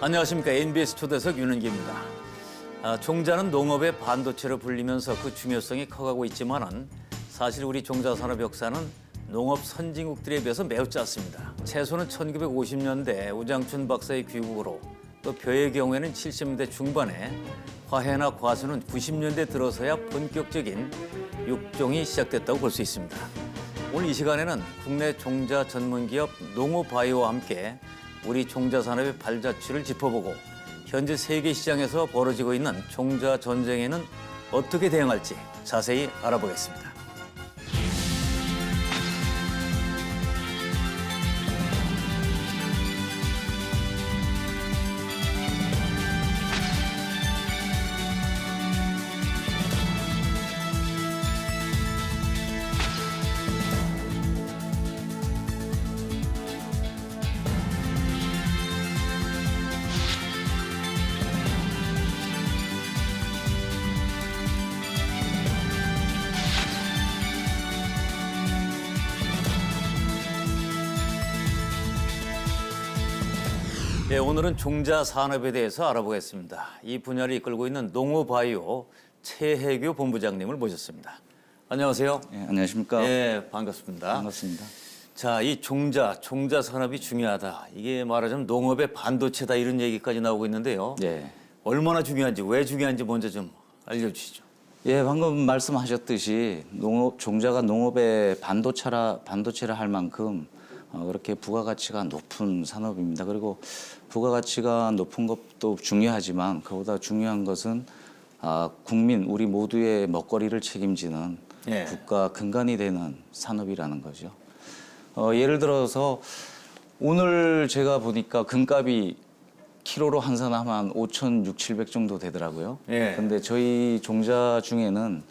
안녕하십니까. NBS 초대석 윤은기입니다. 종자는 농업의 반도체로 불리면서 그 중요성이 커가고 있지만은 사실 우리 종자 산업 역사는 농업 선진국들에 비해서 매우 짧습니다. 채소는 1950년대 우장춘 박사의 귀국으로 또 벼의 경우에는 70년대 중반에 화해나 과수는 90년대 들어서야 본격적인 육종이 시작됐다고 볼 수 있습니다. 오늘 이 시간에는 국내 종자 전문기업 농오바이오와 함께 우리 종자 산업의 발자취를 짚어보고 현재 세계 시장에서 벌어지고 있는 종자 전쟁에는 어떻게 대응할지 자세히 알아보겠습니다. 네, 오늘은 종자 산업에 대해서 알아보겠습니다. 이 분야를 이끌고 있는 농오바이오 최혜교 본부장님을 모셨습니다. 안녕하세요. 네, 안녕하십니까. 네, 반갑습니다. 반갑습니다. 자, 이 종자 산업이 중요하다. 이게 말하자면 농업의 반도체다 이런 얘기까지 나오고 있는데요. 네. 얼마나 중요한지, 왜 중요한지 먼저 좀 알려주시죠. 예, 방금 말씀하셨듯이 종자가 농업의 반도체라 할 만큼 그렇게 부가가치가 높은 산업입니다. 그리고 부가가치가 높은 것도 중요하지만 그보다 중요한 것은 국민, 우리 모두의 먹거리를 책임지는 예. 국가 근간이 되는 산업이라는 거죠. 예를 들어서 오늘 제가 보니까 금값이 키로로 환산하면 5,600, 700 정도 되더라고요. 예. 근데 저희 종자 중에는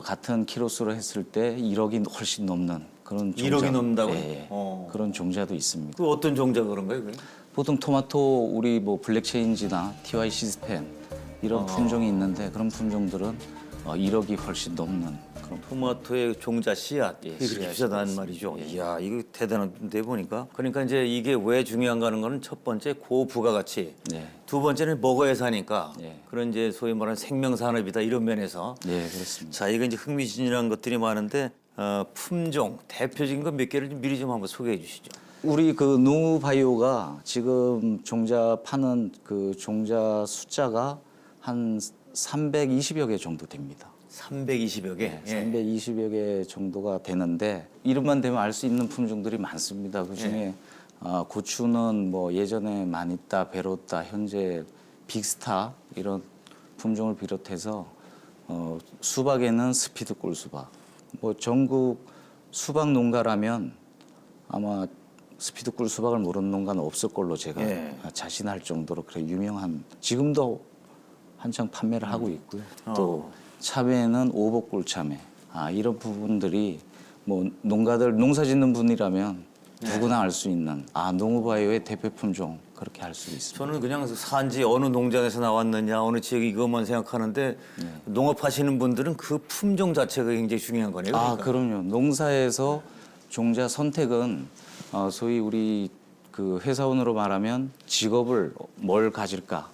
같은 키로수로 했을 때 1억이 훨씬 넘는 그런 종자. 1억이 넘는다고요? 예, 그런 종자도 있습니다. 그 어떤 종자가 그런 거예요? 그게? 보통 토마토 우리 뭐 블랙체인지나 TY 시스펜 이런 품종이 있는데 그런 품종들은 1억이 훨씬 넘는 그런 토마토의 종자 씨앗, 이게 그렇게 씨앗이 비싸다는 말이죠. 이야, 이거 대단한데 보니까. 그러니까 이제 이게 왜 중요한가 하는 거는 첫 번째 고부가가치, 네. 두 번째는 먹어야 사니까 네. 그런 이제 소위 말하는 생명산업이다 이런 면에서. 네, 그렇습니다. 자, 이거 이제 흥미진진한 것들이 많은데 품종 대표적인 거 몇 개를 좀 미리 좀 한번 소개해 주시죠. 우리 그 농우바이오가 지금 종자 파는 그 종자 숫자가 한 320여 개 정도 됩니다. 320여 개. 네, 320여 개 정도가 되는데 이름만 되면 알 수 있는 품종들이 많습니다. 그중에 고추는 뭐 예전에 마니따, 베로따, 현재 빅스타 이런 품종을 비롯해서 수박에는 스피드 꿀수박. 뭐 전국 수박 농가라면 아마 스피드 꿀수박을 모르는 농가는 없을 걸로 제가 자신할 정도로 그래 유명한, 지금도 한창 판매를 하고 있고요. 또 참외는 오복꿀참외. 이런 부분들이 뭐 농가들 농사 짓는 분이라면 누구나 알 수 있는 농우바이오의 대표 품종 그렇게 할 수 있습니다. 저는 그냥 산지 어느 농장에서 나왔느냐 어느 지역 이것만 생각하는데 농업하시는 분들은 그 품종 자체가 굉장히 중요한 거네요. 그러니까. 그럼요. 농사에서 종자 선택은 소위 우리 그 회사원으로 말하면 직업을 뭘 가질까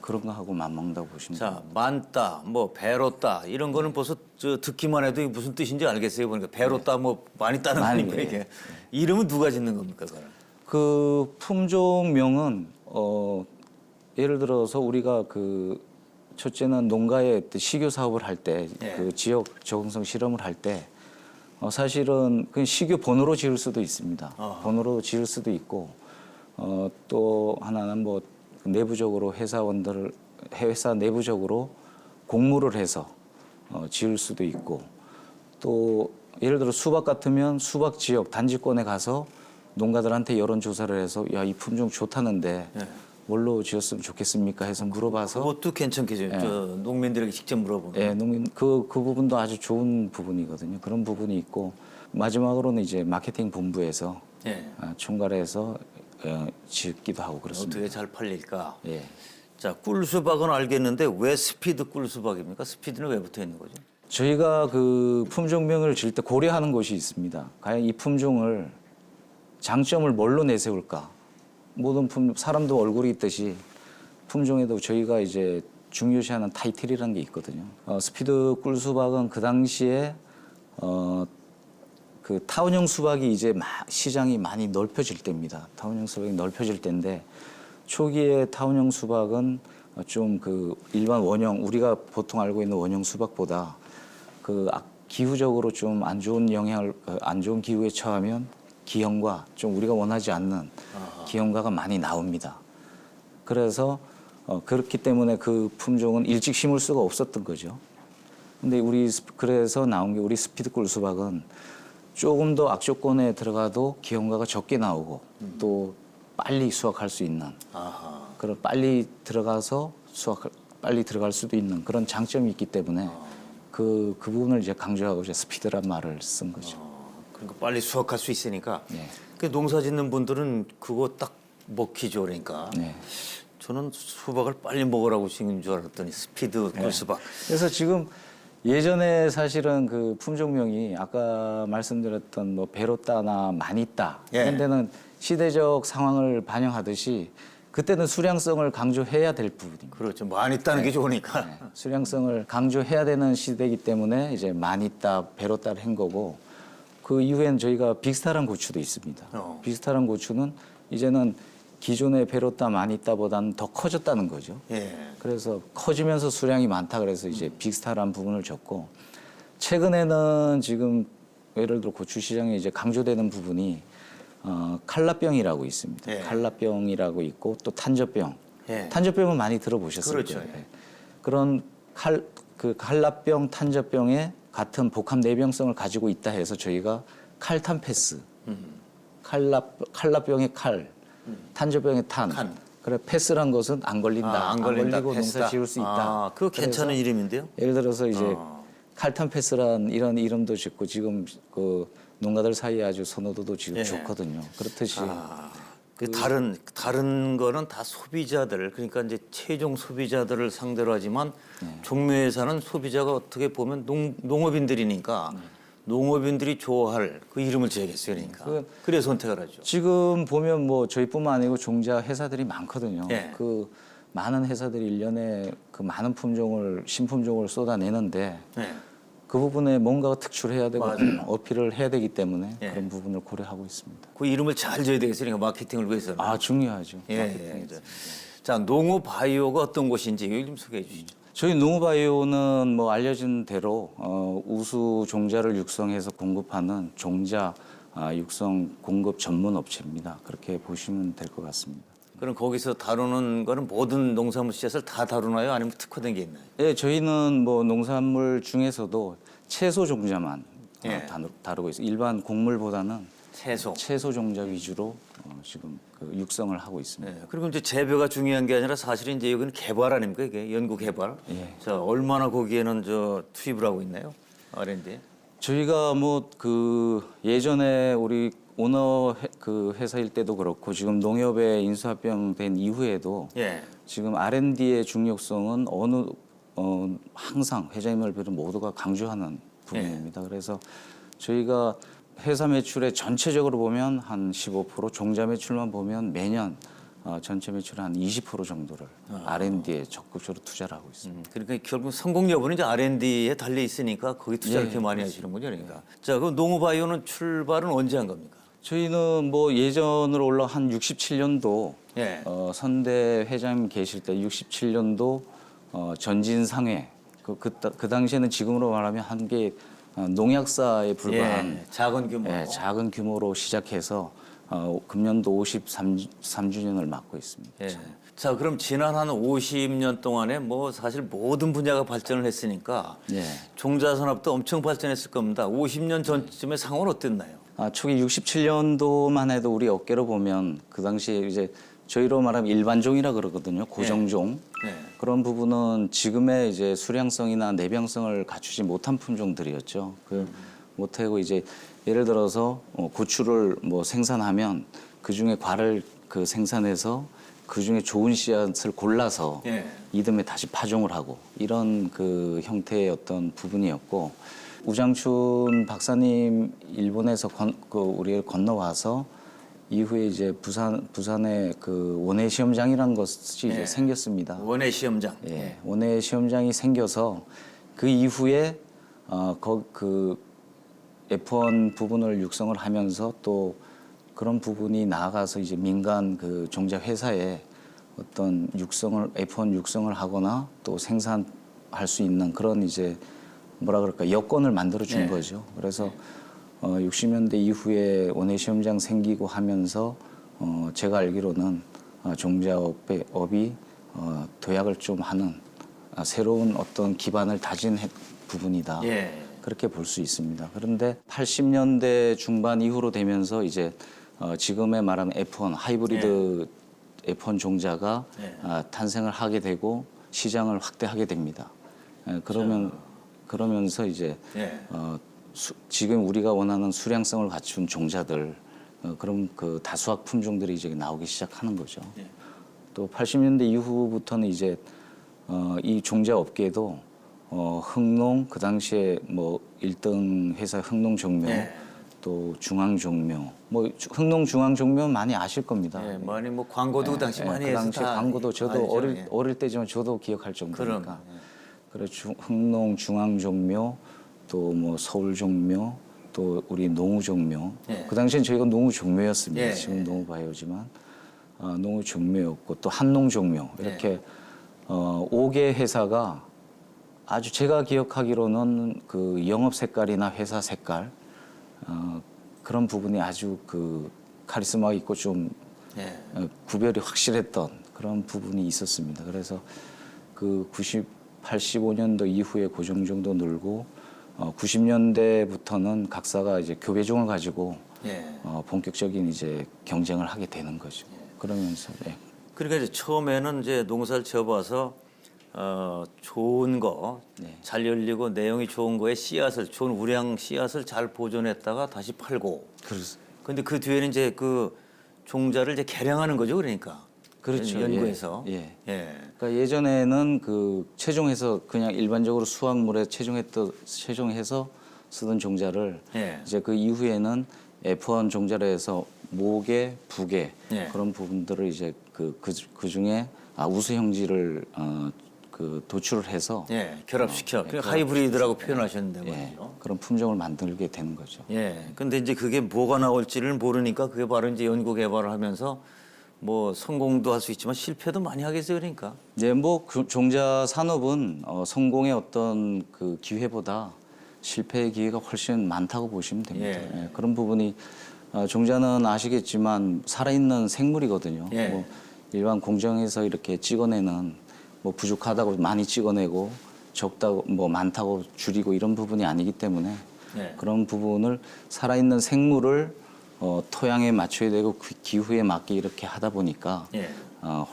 그런 거 하고 맞먹는다고 보시면 자, 됩니다. 만따, 뭐 배로따 이런 거는 벌써 듣기만 해도 이게 무슨 뜻인지 알겠어요. 보니까 배로따 뭐 많이 따는 거니까 이게 이름은 누가 짓는 겁니까, 그거는? 그 품종명은 예를 들어서 우리가 그 첫째는 농가의 식유 사업을 할 때 그 지역 적응성 실험을 할 때 사실은 그 식유 번호로 지을 수도 있습니다. 번호로 지을 수도 있고 또 하나는 뭐 내부적으로 회사 내부적으로 공모를 해서 지을 수도 있고, 또 예를 들어 수박 같으면 수박 지역 단지권에 가서 농가들한테 여론조사를 해서 야, 이 품종 좋다는데 뭘로 지었으면 좋겠습니까 해서 물어봐서 그것도 괜찮겠죠. 저 농민들에게 직접 물어보는. 농민 그 부분도 아주 좋은 부분이거든요. 그런 부분이 있고, 마지막으로는 이제 마케팅 본부에서 총괄해서 짓기도 하고 그렇습니다. 어떻게 잘 팔릴까? 예. 자, 꿀수박은 알겠는데 왜 스피드 꿀수박입니까? 스피드는 왜 붙어 있는 거죠? 저희가 그 품종명을 질 때 고려하는 것이 있습니다. 과연 이 품종을 장점을 뭘로 내세울까? 모든 품종, 사람도 얼굴이 있듯이 품종에도 저희가 이제 중요시하는 타이틀이라는 게 있거든요. 스피드 꿀수박은 그 당시에 그 타원형 수박이 이제 시장이 많이 넓혀질 때입니다. 타원형 수박이 넓혀질 때인데 초기에 타원형 수박은 좀 그 일반 원형 우리가 보통 알고 있는 원형 수박보다 그 기후적으로 좀 안 좋은 안 좋은 기후에 처하면 기형과 좀 우리가 원하지 않는 기형과가 많이 나옵니다. 그래서 그렇기 때문에 그 품종은 일찍 심을 수가 없었던 거죠. 근데 그래서 나온 게 우리 스피드꿀 수박은 조금 더 악조건에 들어가도 기형과가 적게 나오고 또 빨리 수확할 수 있는 그런 빨리 들어가서 빨리 들어갈 수도 있는 그런 장점이 있기 때문에 그 부분을 이제 강조하고 이제 스피드란 말을 쓴 거죠. 그러니까 빨리 수확할 수 있으니까. 네. 그 농사 짓는 분들은 그거 딱 먹히죠, 그러니까. 네. 저는 수박을 빨리 먹으라고 지금 줄 알았더니 스피드 꿀수박. 그래서 지금 예전에 사실은 그 품종명이 아까 말씀드렸던 뭐 베로따나 마니따 이런 데는 시대적 상황을 반영하듯이 그때는 수량성을 강조해야 될 부분입니다. 그렇죠. 많이 따는 게 좋으니까. 네. 수량성을 강조해야 되는 시대이기 때문에 이제 마니따, 베로따를 한 거고 그 이후엔 저희가 빅스타란 고추도 있습니다. 빅스타란 고추는 이제는 기존의 베로따, 마니따보다는 더 커졌다는 거죠. 예. 그래서 커지면서 수량이 많다 그래서 이제 빅스타란 부분을 줬고 최근에는 지금 예를 들어 고추 시장에 이제 강조되는 부분이 칼라병이라고 있습니다. 예. 칼라병이라고 있고 또 탄저병. 예. 탄저병은 많이 들어보셨을 그렇죠. 거예요. 예. 그런 칼라병, 탄저병의 같은 복합 내병성을 가지고 있다 해서 저희가 칼탄 패스. 칼라병의 칼, 탄저병의 탄. 그래 패스란 것은 안 걸린다. 안 걸린다. 걸리고 패스다. 농사 지을 수 있다. 그거 괜찮은 그래서 이름인데요? 예를 들어서 이제 칼탄 패스란 이런 이름도 짓고 지금 그 농가들 사이에 아주 선호도도 지금 좋거든요. 그렇듯이 그 다른 거는 다 소비자들 그러니까 이제 최종 소비자들을 상대로 하지만 종묘회사는 소비자가 어떻게 보면 농업인들이니까 농업인들이 좋아할 그 이름을 지어야겠어요. 그러니까 그래서 선택을 하죠. 지금 보면 뭐 저희뿐만 아니고 종자 회사들이 많거든요. 예. 그 많은 회사들이 일년에 그 많은 신품종을 쏟아내는데 그 부분에 뭔가 특출해야 되고 어필을 해야 되기 때문에 그런 부분을 고려하고 있습니다. 그 이름을 잘 지어야 되겠어요. 그러니까 마케팅을 위해서는. 중요하죠. 예. 자, 농어바이오가 어떤 곳인지 여기 좀 소개해 주시죠. 저희 농어바이오는 뭐 알려진 대로 우수 종자를 육성해서 공급하는 종자 육성 공급 전문 업체입니다. 그렇게 보시면 될 것 같습니다. 그럼 거기서 다루는 거는 모든 농산물 씨앗을 다 다루나요? 아니면 특화된 게 있나요? 네, 저희는 뭐 농산물 중에서도 채소 종자만 다루고 있어요. 일반 곡물보다는 채소 종자 위주로 지금 그 육성을 하고 있습니다. 네, 그리고 이제 재배가 중요한 게 아니라 사실은 이제 여기는 개발 아닙니까? 이게 연구 개발. 자, 얼마나 거기에는 투입을 하고 있나요? R&D. 저희가 뭐 그 예전에 우리 오너 그 회사일 때도 그렇고 지금 농협에 인수합병된 이후에도 지금 R&D의 중요성은 항상 회장님을 비롯한 모두가 강조하는 부분입니다. 그래서 저희가 회사 매출의 전체적으로 보면 한 15%, 종자 매출만 보면 매년 전체 매출의 한 20% 정도를 R&D에 적극적으로 투자를 하고 있습니다. 그러니까 결국 성공 여부는 이제 R&D에 달려 있으니까 거기 투자 이렇게 많이 하시는군요. 그러니까. 자, 그럼 농어바이오는 출발은 언제 한 겁니까? 저희는 뭐 예전으로 올라 한 67년도 선대 회장님 계실 때 67년도 전진상회 그 당시에는 지금으로 말하면 한 게 농약사에 불과한 작은 규모로 시작해서 금년도 53주년을 맞고 있습니다. 자, 그럼 지난 한 50년 동안에 뭐 사실 모든 분야가 발전을 했으니까 종자산업도 엄청 발전했을 겁니다. 50년 전쯤의 상황은 어땠나요? 초기 67년도만 해도 우리 업계로 보면 그 당시에 이제 저희로 말하면 일반종이라 그러거든요. 고정종. 그런 부분은 지금의 이제 수량성이나 내병성을 갖추지 못한 품종들이었죠. 못하고 이제 예를 들어서 고추를 뭐 생산하면 그 중에 과를 생산해서 그 중에 좋은 씨앗을 골라서 이듬해 다시 파종을 하고 이런 그 형태의 어떤 부분이었고 우장춘 박사님 일본에서 우리를 건너와서 이후에 이제 부산에 그 원예 시험장이라는 것이 이제 생겼습니다. 원예 시험장. 예, 원예 시험장이 생겨서 그 이후에 그 F1 부분을 육성을 하면서 또 그런 부분이 나아가서 이제 민간 그 종자 회사에 어떤 F1 육성을 하거나 또 생산할 수 있는 그런 이제 뭐라 그럴까 여건을 만들어 준 거죠. 그래서 60년대 이후에 원예 시험장 생기고 하면서 제가 알기로는 종자업이 도약을 좀 하는 새로운 어떤 기반을 다진 부분이다. 그렇게 볼 수 있습니다. 그런데 80년대 중반 이후로 되면서 이제 지금의 말하는 F1 하이브리드 F1 종자가 탄생을 하게 되고 시장을 확대하게 됩니다. 그러면서 이제 지금 우리가 원하는 수량성을 갖춘 종자들 그런 그 다수학 품종들이 이제 나오기 시작하는 거죠. 또 80년대 이후부터는 이제 이 종자 업계도 흥농 그 당시에 뭐 1등 회사 흥농종묘 또 중앙종묘 뭐 흥농 중앙종묘 많이 아실 겁니다. 많이 뭐 광고도 그 당시 많이 그 해서 당시 다 광고도 저도 알죠. 어릴 때지만 저도 기억할 정도니까. 그럼. 그래서 흥농 중앙종묘 또 뭐 서울종묘 또 우리 농우종묘 그 당시엔 저희가 농우종묘였습니다. 지금 농우바이오지만 농우종묘였고 또 한농종묘 이렇게 5개 회사가 아주 제가 기억하기로는 그 영업 색깔이나 회사 색깔 그런 부분이 아주 그 카리스마 있고 좀 구별이 확실했던 그런 부분이 있었습니다. 그래서 그 85년도 이후에 고종 정도 늘고 90년대부터는 각사가 이제 교배종을 가지고 본격적인 이제 경쟁을 하게 되는 거죠. 그러면서 그러니까 이제 처음에는 이제 농사를 지어봐서 좋은 거, 잘 열리고 내용이 좋은 거에 씨앗을 좋은 우량 씨앗을 잘 보존했다가 다시 팔고. 그런데 그 뒤에는 이제 그 종자를 이제 개량하는 거죠, 그러니까. 그렇죠. 연구해서. 그러니까 예전에는 그 채종해서 그냥 일반적으로 수확물에 채종해서 쓰던 종자를 이제 그 이후에는 F1 종자로 해서 모계, 부계 그런 부분들을 이제 그 중에 우수 형질을 그 도출을 해서 결합시켜. 그 하이브리드라고 표현하셨는데 말이죠. 그런 품종을 만들게 되는 거죠. 근데 이제 그게 뭐가 나올지를 모르니까 그게 바로 이제 연구 개발을 하면서 뭐 성공도 할 수 있지만 실패도 많이 하겠어요, 그러니까. 뭐 종자 산업은 성공의 어떤 그 기회보다 실패의 기회가 훨씬 많다고 보시면 됩니다. 그런 부분이 종자는 아시겠지만 살아있는 생물이거든요. 뭐 일반 공정에서 이렇게 찍어내는 뭐 부족하다고 많이 찍어내고 적다고 뭐 많다고 줄이고 이런 부분이 아니기 때문에 그런 부분을 살아있는 생물을 토양에 맞춰야 되고 그 기후에 맞게 이렇게 하다 보니까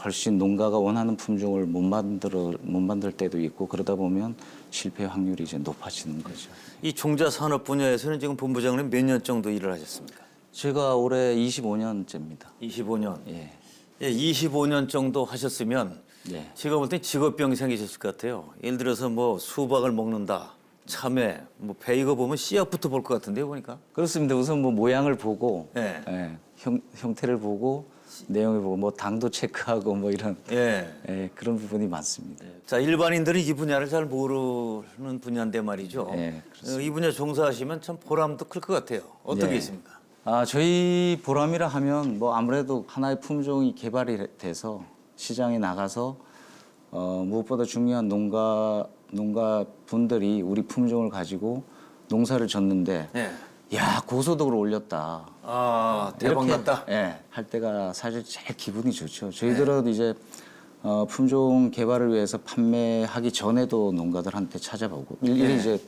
훨씬 농가가 원하는 품종을 못 만들 때도 있고 그러다 보면 실패 확률이 이제 높아지는 거죠. 이 종자 산업 분야에서는 지금 본부장님 몇 년 정도 일을 하셨습니까? 제가 올해 25년째입니다. 25년. 25년 정도 하셨으면 제가 볼 때 직업병이 생기셨을 것 같아요. 예를 들어서 뭐 수박을 먹는다. 참외, 뭐 배 이거 보면 씨앗부터 볼 것 같은데요, 보니까. 그렇습니다. 우선 뭐 모양을 보고, 형태를 보고, 내용을 보고, 뭐 당도 체크하고 뭐 이런 그런 부분이 많습니다. 자, 일반인들은 이 분야를 잘 모르는 분야인데 말이죠. 이 분야 종사하시면 참 보람도 클 것 같아요. 어떻게 있습니까? 저희 보람이라 하면 뭐 아무래도 하나의 품종이 개발이 돼서 시장에 나가서 무엇보다 중요한 농가 분들이 우리 품종을 가지고 농사를 졌는데 야 고소득을 올렸다. 대박 났다. 할 때가 사실 제일 기분이 좋죠. 저희들은 이제 품종 개발을 위해서 판매하기 전에도 농가들한테 찾아보고 일일이 이제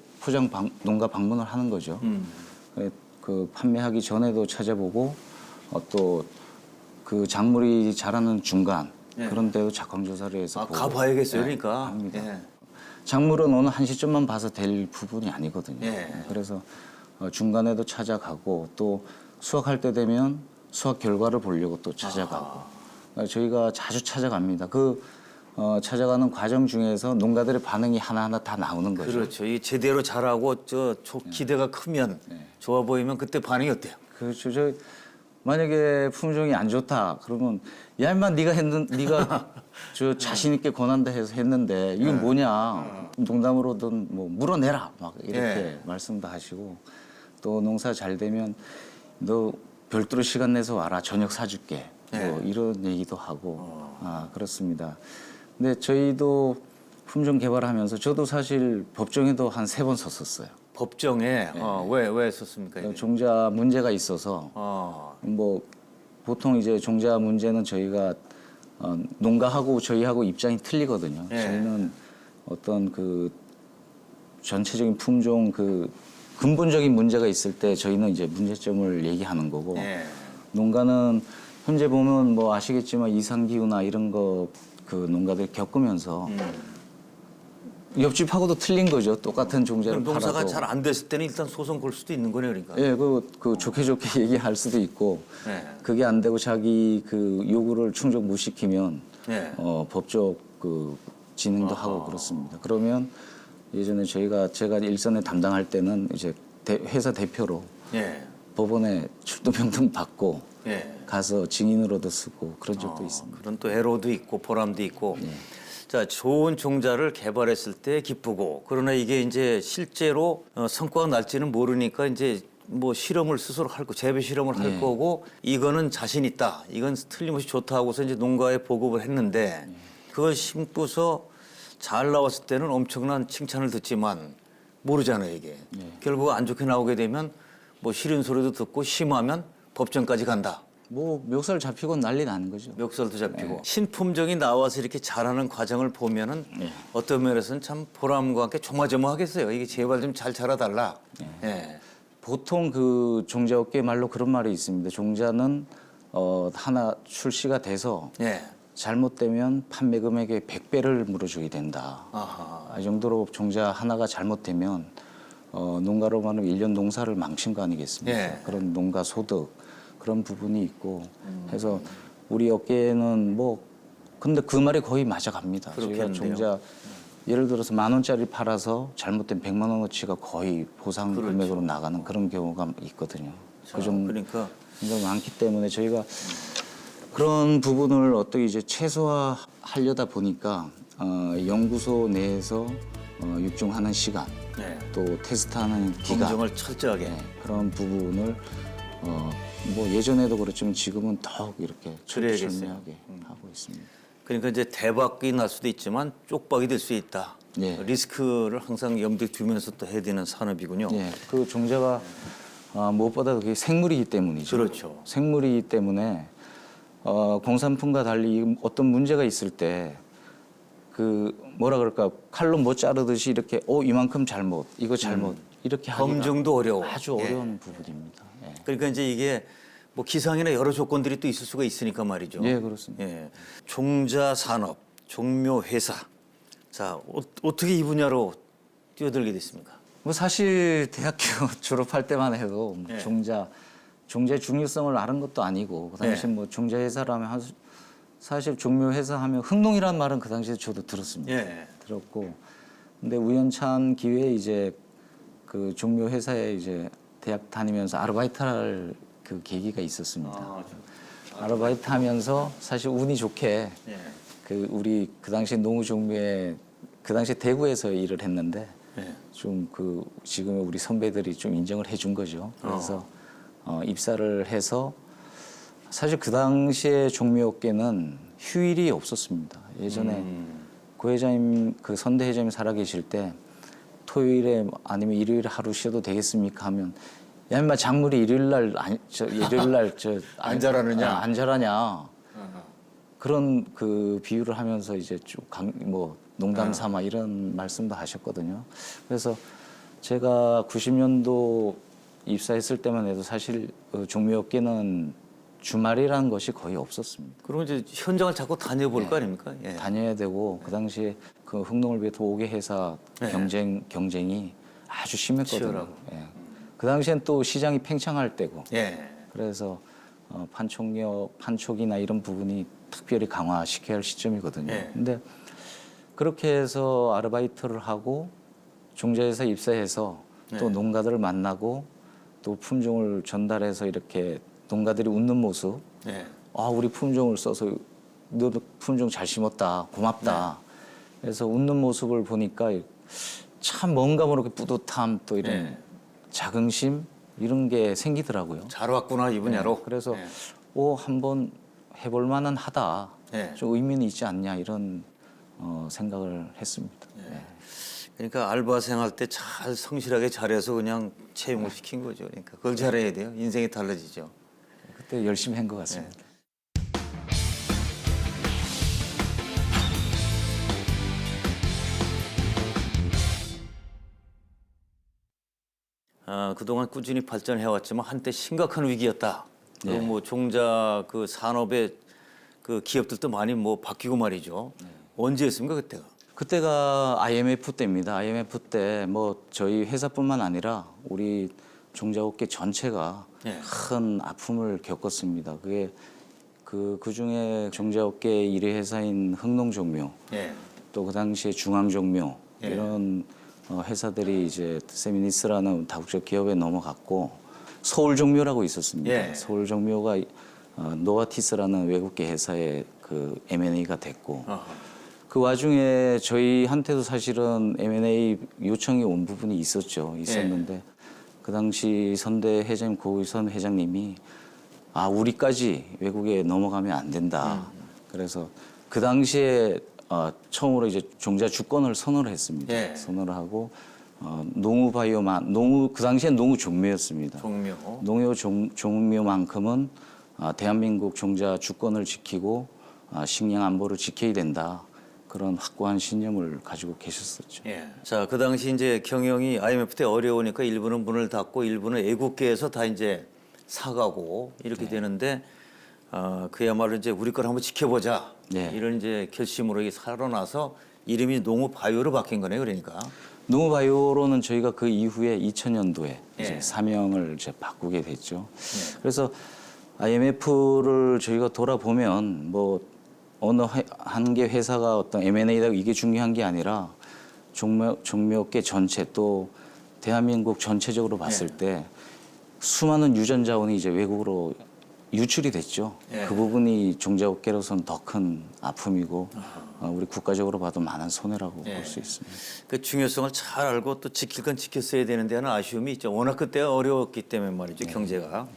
농가 방문을 하는 거죠. 그 판매하기 전에도 찾아보고 또 그 작물이 자라는 중간 그런 데도 작황 조사를 해서 보고. 가봐야겠어요, 그러니까. 합니다. 작물은 어느 한 시점만 봐서 될 부분이 아니거든요. 그래서 중간에도 찾아가고 또 수확할 때 되면 수확 결과를 보려고 또 찾아가고 저희가 자주 찾아갑니다. 찾아가는 과정 중에서 농가들의 반응이 하나하나 다 나오는 거죠. 그렇죠. 이 제대로 자라고 기대가 크면 좋아 보이면 그때 반응이 어때요? 그렇죠. 만약에 품종이 안 좋다 그러면 야 임마 네가 저 자신 있게 권한다 해서 했는데 이건 뭐냐 농담으로든 뭐 물어내라 막 이렇게 예. 말씀도 하시고 또 농사 잘 되면 너 별도로 시간 내서 와라 저녁 사줄게 뭐 이런 얘기도 하고 그렇습니다. 근데 저희도 품종 개발하면서 저도 사실 법정에도 한 3번 섰었어요. 법정에 왜 썼습니까? 이게? 종자 문제가 있어서 뭐 보통 이제 종자 문제는 저희가 농가하고 저희하고 입장이 틀리거든요. 예. 저희는 어떤 그 전체적인 품종 그 근본적인 문제가 있을 때 저희는 이제 문제점을 얘기하는 거고 예. 농가는 현재 보면 뭐 아시겠지만 이상기후나 이런 거 그 농가들 겪으면서 옆집하고도 틀린 거죠. 똑같은 종자를 그럼 농사가 팔아도. 잘 안 됐을 때는 일단 소송 걸 수도 있는 거네요, 그러니까. 예, 그 좋게 좋게 얘기할 수도 있고 예. 그게 안 되고 자기 그 요구를 충족 못 시키면 예. 법적 그 진행도 하고 그렇습니다. 그러면 예전에 제가 일선에 담당할 때는 이제 회사 대표로 예. 법원에 출두명령 받고 예. 가서 증인으로도 쓰고 그런 적도 있습니다. 그런 또 애로도 있고 보람도 있고. 자, 좋은 종자를 개발했을 때 기쁘고 그러나 이게 이제 실제로 성과가 날지는 모르니까 이제 뭐 실험을 스스로 할 거, 재배 실험을 할 거고 이거는 자신 있다. 이건 틀림없이 좋다 하고서 이제 농가에 보급을 했는데 그걸 심고서 잘 나왔을 때는 엄청난 칭찬을 듣지만 모르잖아요, 이게. 결국 안 좋게 나오게 되면 뭐 싫은 소리도 듣고 심하면 법정까지 간다. 뭐 멱살 잡히고 난리 나는 거죠. 멱살도 잡히고 신품종이 나와서 이렇게 자라는 과정을 보면은 어떤 면에서는 참 보람과 함께 조마조마하겠어요. 이게 제발 좀 잘 자라달라. 예. 보통 그 종자업계 말로 그런 말이 있습니다. 종자는 하나 출시가 돼서 예. 잘못되면 판매 금액의 100배를 물어줘야 된다. 아하. 이 정도로 종자 하나가 잘못되면 농가로 말하면 1년 농사를 망친 거 아니겠습니까? 예. 그런 농가 소득 그런 부분이 있고 해서 우리 업계는 뭐 근데 그 말이 거의 맞아갑니다. 저희가 그렇겠는데요. 종자 예를 들어서 10,000원짜리 팔아서 잘못된 100만 원어치가 거의 보상 금액으로 나가는 그런 경우가 있거든요. 그 정도 그러니까 많기 때문에 저희가 그런 부분을 어떻게 이제 최소화하려다 보니까 연구소 내에서 육중하는 시간 예. 또 테스트하는 기간 검증을 철저하게. 그런 부분을 뭐 예전에도 그렇지만 지금은 더욱 이렇게 그래야겠어요. 철저하게 하고 있습니다. 그러니까 이제 대박이 날 수도 있지만 쪽박이 될 수 있다. 예. 리스크를 항상 염두에 두면서 또 해야 되는 산업이군요. 예, 그 종자가 무엇보다 그게 생물이기 때문이죠. 그렇죠. 생물이기 때문에 공산품과 달리 어떤 문제가 있을 때 그 뭐라 그럴까 칼로 못 자르듯이 이렇게 이만큼 잘못 이거 잘못 이렇게 하기가 검증도 어려워. 아주 예. 어려운 부분입니다. 예. 그러니까 이제 이게 뭐 기상이나 여러 조건들이 또 있을 수가 있으니까 말이죠. 예, 그렇습니다. 예. 종자 산업, 종묘 회사. 자, 어떻게 이 분야로 뛰어들게 됐습니까? 뭐 사실 대학교 졸업할 때만 해도 예. 종자의 중요성을 아는 것도 아니고 그 당시 예. 뭐 종자 회사라면 사실 종묘 회사 하면 흥농이라는 말은 그 당시에 저도 들었습니다. 예. 들었고 근데 우연찮은 기회에 이제 그 종묘 회사에 이제 대학 다니면서 아르바이트할 그 계기가 있었습니다. 아르바이트 하면서 사실 운이 좋게 예. 그 우리 그 당시 농우 종묘에 그 당시 대구에서 일을 했는데 예. 좀 그 지금 우리 선배들이 좀 인정을 해준 거죠. 그래서 입사를 해서 사실 그 당시에 종묘업계는 휴일이 없었습니다. 예전에 고 회장님 그 선대 회장님 살아계실 때 토요일에 아니면 일요일에 하루 쉬어도 되겠습니까 하면 야 인마 작물이 일요일 날 안 자라느냐? 안 자라냐 그런 그 비유를 하면서 이제 쭉 뭐 농담 삼아 이런 말씀도 하셨거든요. 그래서 제가 90년도 입사했을 때만 해도 사실 종묘업계는 주말이라는 것이 거의 없었습니다. 그러면 이제 현장을 자꾸 다녀볼 거 아닙니까? 예. 다녀야 되고 그 당시에 그 흥농을 위해 5개 회사 네. 경쟁이 아주 심했거든요. 치열하고. 예. 그 당시엔 또 시장이 팽창할 때고 예. 그래서 판촉이나 이런 부분이 특별히 강화시켜야 할 시점이거든요. 네. 근데 그렇게 해서 아르바이트를 하고 종자회사 입사해서 또 네. 농가들을 만나고 또 품종을 전달해서 이렇게 농가들이 웃는 모습, 네. 아 우리 품종을 써서 너 품종 잘 심었다, 고맙다. 그래서 웃는 모습을 보니까 참 뭔가 모르게 뿌듯함 또 이런 네. 자긍심 이런 게 생기더라고요. 잘 왔구나 이 분야로. 그래서 네. 한번 해볼 만은 하다. 네. 좀 의미는 있지 않냐 이런 생각을 했습니다. 그러니까 알바생 할 때 잘 성실하게 잘해서 그냥 채용을 시킨 거죠. 그러니까 그걸 잘해야 돼요. 인생이 달라지죠. 그때 열심히 한 것 같습니다. 그동안 꾸준히 발전해왔지만 한때 심각한 위기였다. 네. 그리고 뭐 종자 그 산업의 그 기업들도 많이 뭐 바뀌고 말이죠. 언제였습니까 그때가? 그때가 IMF 때입니다. IMF 때 뭐 저희 회사뿐만 아니라 우리 종자업계 전체가 네. 큰 아픔을 겪었습니다. 그게 그 중에 종자업계 1위 회사인 흥농종묘, 예. 또 그 당시에 중앙종묘 예. 이런 회사들이 이제 세미니스라는 다국적 기업에 넘어갔고 서울종묘라고 있었습니다. 예. 서울종묘가 노아티스라는 외국계 회사의 그 M&A가 됐고 어허. 그 와중에 저희한테도 사실은 M&A 요청이 온 부분이 있었는데 그 당시 선대 회장님 고의선 회장님이 우리까지 외국에 넘어가면 안 된다. 그래서 그 당시에 처음으로 이제 종자 주권을 선언을 했습니다. 예. 선언을 하고 그 당시엔 농우 종묘였습니다. 종묘. 농요 종묘만큼은 대한민국 종자 주권을 지키고 식량 안보를 지켜야 된다. 그런 확고한 신념을 가지고 계셨었죠. 예. 자, 그 당시 이제 경영이 IMF 때 어려우니까 일부는 문을 닫고 일부는 애국계에서 다 이제 사가고 이렇게 되는데 그야말로 이제 우리 걸 한번 지켜보자. 네. 이런 이제 결심으로 이게 살아나서 이름이 농우바이오로 바뀐 거네요. 그러니까. 농우바이오로는 저희가 그 이후에 2000년도에 이제 예. 사명을 이제 바꾸게 됐죠. 그래서 IMF를 저희가 돌아보면 뭐 어느 한 개 회사가 어떤 M&A다 이게 중요한 게 아니라 종묘업계 전체 또 대한민국 전체적으로 봤을 때 수많은 유전 자원이 이제 외국으로 유출이 됐죠. 예. 그 부분이 종자업계로서는 더 큰 아픔이고 우리 국가적으로 봐도 많은 손해라고 볼 수 있습니다. 그 중요성을 잘 알고 또 지킬 건 지켰어야 되는데 하는 아쉬움이 있죠. 워낙 그때가 어려웠기 때문에 말이죠. 경제가.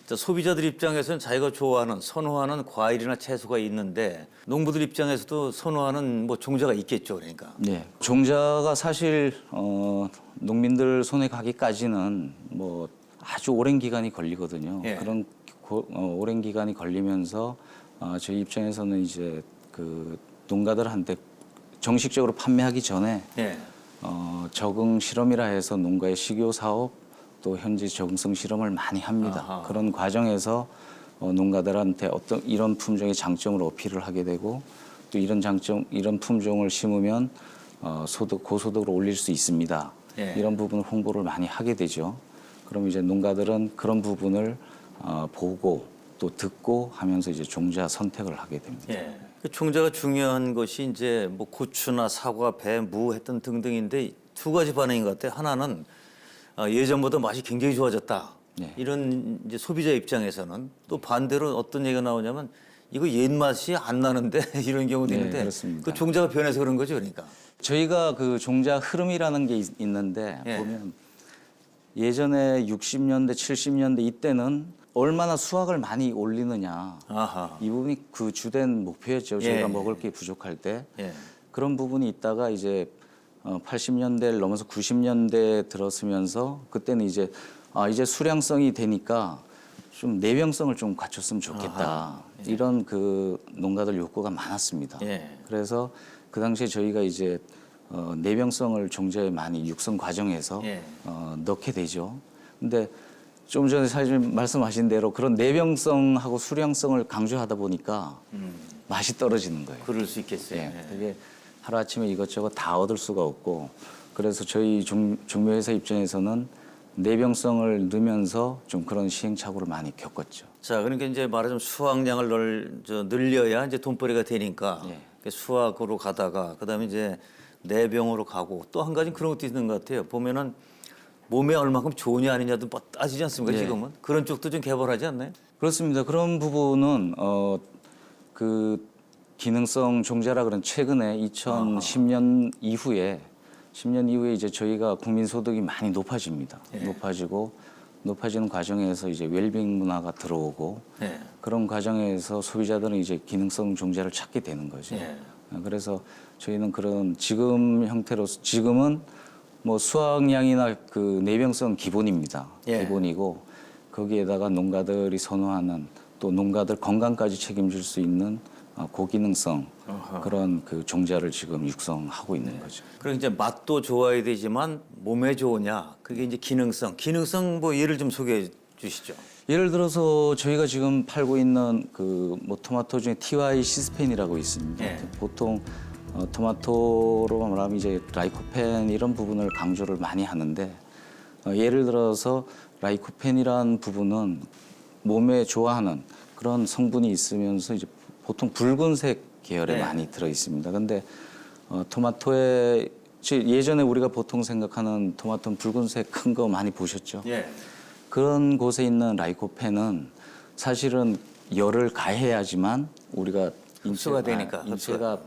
자, 소비자들 입장에서는 자기가 좋아하는 선호하는 과일이나 채소가 있는데 농부들 입장에서도 선호하는 뭐 종자가 있겠죠. 그러니까. 네, 종자가 사실 농민들 손에 가기까지는 뭐 아주 오랜 기간이 걸리거든요. 예. 그런 오랜 기간이 걸리면서 저희 입장에서는 이제 그 농가들한테 정식적으로 판매하기 전에 예. 적응 실험이라 해서 농가의 식교 사업 또 현지 적응성 실험을 많이 합니다. 아하. 그런 과정에서 농가들한테 어떤 이런 품종의 장점을 어필을 하게 되고 또 이런 품종을 심으면 고소득을 올릴 수 있습니다. 예. 이런 부분을 홍보를 많이 하게 되죠. 그럼 이제 농가들은 그런 부분을 보고 또 듣고 하면서 이제 종자 선택을 하게 됩니다. 예. 그 종자가 중요한 것이 이제 뭐 고추나 사과, 배, 무 했던 등등인데 두 가지 반응인 것 같아요. 하나는 예전보다 맛이 굉장히 좋아졌다. 네. 이런 이제 소비자 입장에서는 또 반대로 어떤 얘기가 나오냐면 이거 옛 맛이 안 나는데 이런 경우도 네, 있는데 그렇습니다. 그 종자가 변해서 그런 거죠, 그러니까. 저희가 그 종자 흐름이라는 게 있는데 예. 보면 예전에 60년대, 70년대 이때는 얼마나 수확을 많이 올리느냐 아하. 이 부분이 그 주된 목표였죠. 저희가 예. 먹을 게 부족할 때 예. 그런 부분이 있다가 이제 80년대를 넘어서 90년대 들어서면서 그때는 이제 이제 수량성이 되니까 좀 내병성을 좀 갖췄으면 좋겠다. 이런 그 농가들 욕구가 많았습니다. 예. 그래서 그 당시에 저희가 이제 내병성을 종자에 많이 육성 과정에서 예. 넣게 되죠. 근데 좀 전에 사실 말씀하신 대로 그런 내병성하고 수량성을 강조하다 보니까 맛이 떨어지는 거예요. 그럴 수 있겠어요. 예, 예. 되게 하루아침에 이것저것 다 얻을 수가 없고 그래서 저희 종묘회사 입장에서는 내병성을 넣으면서 좀 그런 시행착오를 많이 겪었죠. 자, 그러니까 이제 말하자면 수확량을 늘려야 이제 돈벌이가 되니까 예. 수확으로 가다가 그다음에 이제 내병으로 가고 또 한 가지 그런 것도 있는 것 같아요. 보면은 몸에 얼마큼 좋으냐 아니냐도 뭐 따지지 않습니까? 예. 지금은 그런 쪽도 좀 개발하지 않나요? 그렇습니다. 그런 부분은 그 기능성 종자라 그런 최근에 2010년 이후에 10년 이후에 이제 저희가 국민 소득이 많이 높아집니다. 예. 높아지는 과정에서 이제 웰빙 문화가 들어오고 예. 그런 과정에서 소비자들은 이제 기능성 종자를 찾게 되는 거죠. 예. 그래서 저희는 그런 지금 형태로서 지금은 뭐 수확량이나 그 내병성 기본입니다. 예. 기본이고 거기에다가 농가들이 선호하는 또 농가들 건강까지 책임질 수 있는 고기능성 그런 그 종자를 지금 육성하고 있는 거죠. 그리고 이제 맛도 좋아야 되지만 몸에 좋으냐 그게 이제 기능성 뭐 예를 좀 소개해 주시죠. 예를 들어서 저희가 지금 팔고 있는 그 뭐 토마토 중에 TY 시스펜이라고 있습니다. 예. 보통 토마토로 말하면 이제 라이코펜 이런 부분을 강조를 많이 하는데 예를 들어서 라이코펜이란 부분은 몸에 좋아하는 그런 성분이 있으면서 이제 보통 붉은색 계열에 네. 많이 들어 있습니다. 근데 토마토에 예전에 우리가 보통 생각하는 토마토는 붉은색 큰 거 많이 보셨죠? 예. 그런 곳에 있는 라이코펜은 사실은 열을 가해야지만 우리가 흡수가 되니까, 인체가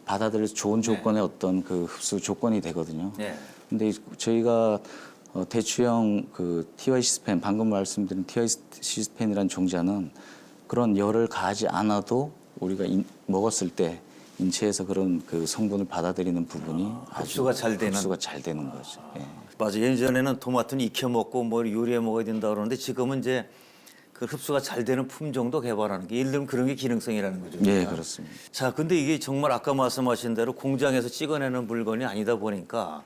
받아들일 좋은 조건의 어떤 그 흡수 조건이 되거든요. 예. 근데 저희가 대추형 그 TY 시스펜 방금 말씀드린 TY 시스펜이라는 종자는 그런 열을 가하지 않아도 우리가 먹었을 때 인체에서 그런 그 성분을 받아들이는 부분이 흡수가 잘 되는. 흡수가 잘 되는 거죠. 예. 맞아. 예전에는 토마토는 익혀 먹고 뭘 요리해 먹어야 된다 그러는데 지금은 이제 그 흡수가 잘 되는 품종도 개발하는 게 예를 들면 그런 게 기능성이라는 거죠. 예, 그렇습니다. 자, 근데 이게 정말 아까 말씀하신 대로 공장에서 찍어내는 물건이 아니다 보니까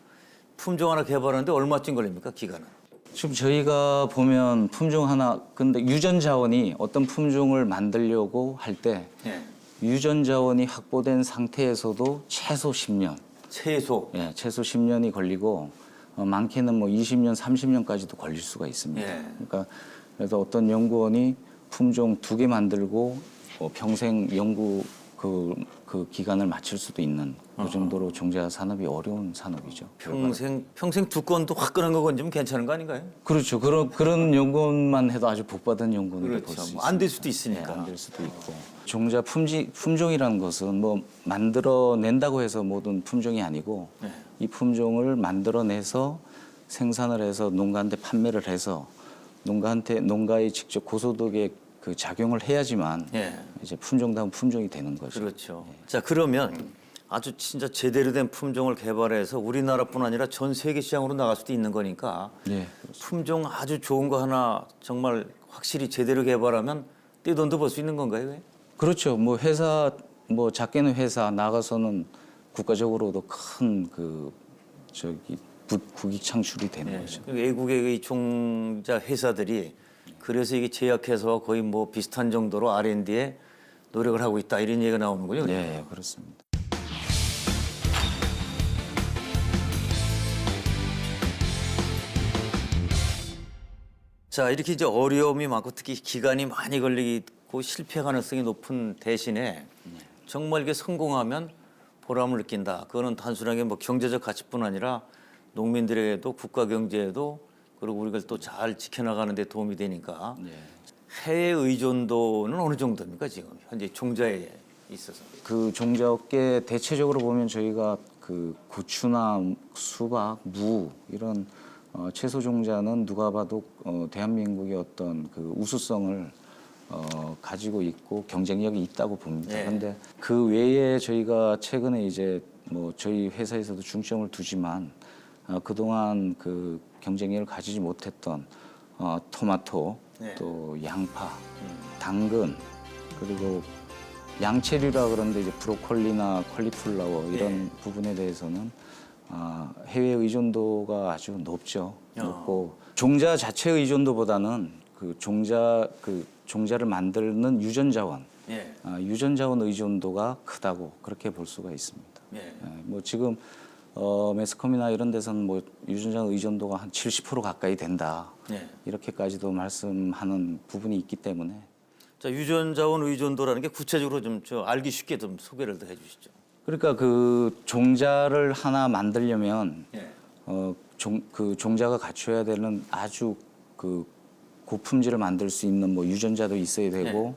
품종 하나 개발하는데 얼마쯤 걸립니까? 기간은? 지금 저희가 보면 품종 하나 근데 유전 자원이 어떤 품종을 만들려고 할 때 예. 유전 자원이 확보된 상태에서도 최소 10년, 최소. 예, 최소 10년이 걸리고 많게는 뭐 20년, 30년까지도 걸릴 수가 있습니다. 예. 그러니까 그래서 어떤 연구원이 품종 2개 만들고 평생 연구 그 기간을 마칠 수도 있는 그 정도로 종자 산업이 어려운 산업이죠. 평생 두 건도 화끈한 거 건지면 괜찮은 거 아닌가요? 그렇죠. 그런 연구원만 해도 아주 복받은 연구원으로 볼 수 그렇죠. 있습니다. 안 될 수도 있으니까. 안 될 수도 있고. 종자 품종이라는 것은 뭐 만들어낸다고 해서 모든 품종이 아니고 네. 이 품종을 만들어내서 생산을 해서 농가한테 판매를 해서 농가에 직접 고소득에 그 작용을 해야지만 예. 이제 품종다운 품종이 되는 거죠. 그렇죠. 자, 그러면 아주 진짜 제대로 된 품종을 개발해서 우리나라뿐 아니라 전 세계 시장으로 나갈 수도 있는 거니까 예. 품종 아주 좋은 거 하나 정말 확실히 제대로 개발하면 떼돈도 벌 수 있는 건가요? 왜? 그렇죠. 뭐 회사 뭐 작게는 회사 나가서는 국가적으로도 큰 그 국익 창출이 되는 거죠. 외국의 이 종자 회사들이 그래서 이게 제약회사와 거의 뭐 비슷한 정도로 R&D에 노력을 하고 있다 이런 얘기가 나오는군요. 네, 그렇습니다. 자, 이렇게 이제 어려움이 많고 특히 기간이 많이 걸리고 실패 가능성이 높은 대신에 정말 이게 성공하면 보람을 느낀다. 그거는 단순하게 뭐 경제적 가치뿐 아니라 농민들에게도 국가 경제에도 그리고 우리가 또 잘 지켜나가는 데 도움이 되니까 해외 의존도는 어느 정도입니까 지금 현재 종자에 있어서? 그 종자업계 대체적으로 보면 저희가 그 고추나 수박, 무 이런 채소 종자는 누가 봐도 대한민국의 어떤 그 우수성을 가지고 있고 경쟁력이 있다고 봅니다. 그런데 그 외에 저희가 최근에 이제 뭐 저희 회사에서도 중점을 두지만 그동안 그 경쟁력을 가지지 못했던 토마토, 또 양파, 당근 그리고 양채류라 그러는데 이제 브로콜리나 컬리플라워 이런 부분에 대해서는 해외 의존도가 아주 높죠. 높고 종자 자체 의존도보다는 그 종자를 만드는 유전 자원, 유전 자원 의존도가 크다고 그렇게 볼 수가 있습니다. 뭐 지금 매스컴이나 이런 데서는 뭐 유전 자원 의존도가 한 70% 가까이 된다. 이렇게까지도 말씀하는 부분이 있기 때문에. 자, 유전자원 의존도라는 게 구체적으로 좀 알기 쉽게 좀 소개를 더 해주시죠. 그러니까 그 종자를 하나 만들려면 그 종자가 갖춰야 되는 아주 그 고품질을 만들 수 있는 뭐 유전자도 있어야 되고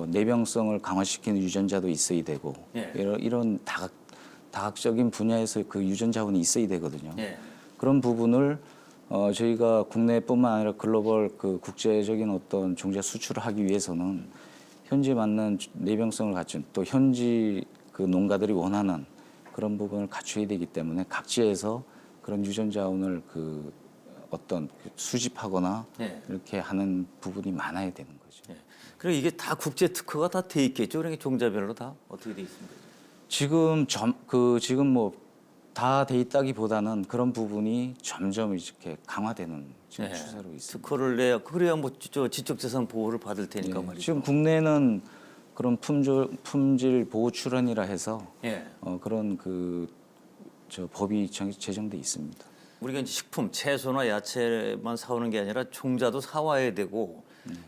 내병성을 강화시키는 유전자도 있어야 되고 이런 다각적인 분야에서 그 유전 자원이 있어야 되거든요. 그런 부분을 저희가 국내뿐만 아니라 글로벌 그 국제적인 어떤 종자 수출을 하기 위해서는 현지 맞는 내병성을 갖춘 또 현지 그 농가들이 원하는 그런 부분을 갖춰야 되기 때문에 각지에서 그런 유전 자원을 그 어떤 수집하거나 이렇게 하는 부분이 많아야 되는 거죠. 그리고 이게 다 국제 특허가 다 돼 있겠죠. 그러니까 종자별로 다 어떻게 돼 있습니까? 지금 뭐 다 돼 있다기보다는 그런 부분이 점점 이렇게 강화되는 지금 추세로 있습니다. 특허를 내야 그래야 뭐 지적재산 보호를 받을 테니까 말이죠. 지금 국내는 그런 품질 보호 출원이라 해서 그런 저 법이 제정돼 있습니다. 우리가 이제 식품, 채소나 야채만 사오는 게 아니라 종자도 사와야 되고